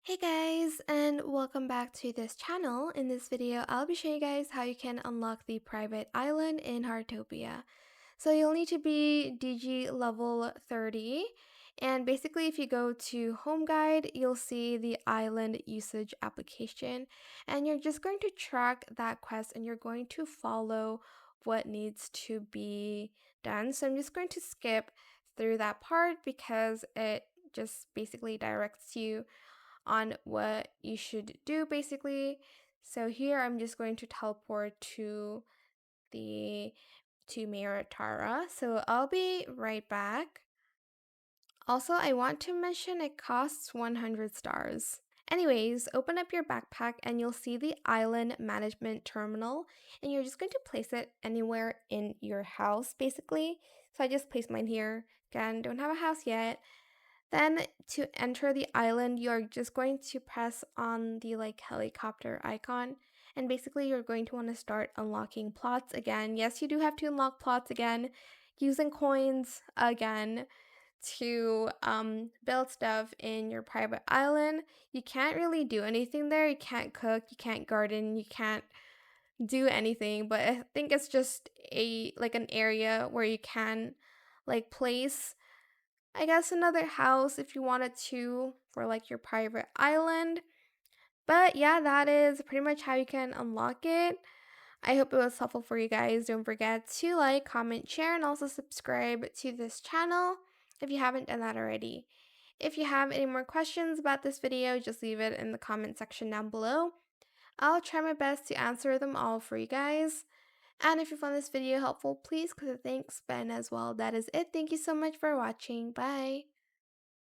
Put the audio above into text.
Hey guys, and welcome back to this channel. In this video, I'll be showing you guys how you can unlock the private island in Heartopia. So you'll need to be DG level 30, and basically if you go to Home Guide, you'll see the island usage application, and you're just going to track that quest and you're going to follow what needs to be done. So I'm just going to skip through that part because it just basically directs you on what you should do basically. So here I'm just going to teleport the to Maratara. So I'll be right back. Also, I want to mention it costs 100 stars. Anyways, open up your backpack and you'll see the island management terminal, and you're just going to place it anywhere in your house basically. So I just placed mine here. Again, don't have a house yet. Then to enter the island, you're just going to press on the helicopter icon, and basically you're going to want to start unlocking plots again. Yes, you do have to unlock plots again, using coins again to build stuff in your private island. You can't really do anything there. You can't cook, you can't garden, you can't do anything, but I think it's just an area where you can place, I guess, another house if you wanted to for your private island. But yeah, that is pretty much how you can unlock it. I hope it was helpful for you guys. Don't forget to like, comment, share, and also subscribe to this channel if you haven't done that already. If you have any more questions about this video, just leave it in the comment section down below. I'll try my best to answer them all for you guys. And if you found this video helpful, please click the thanks button as well. That is it. Thank you so much for watching. Bye.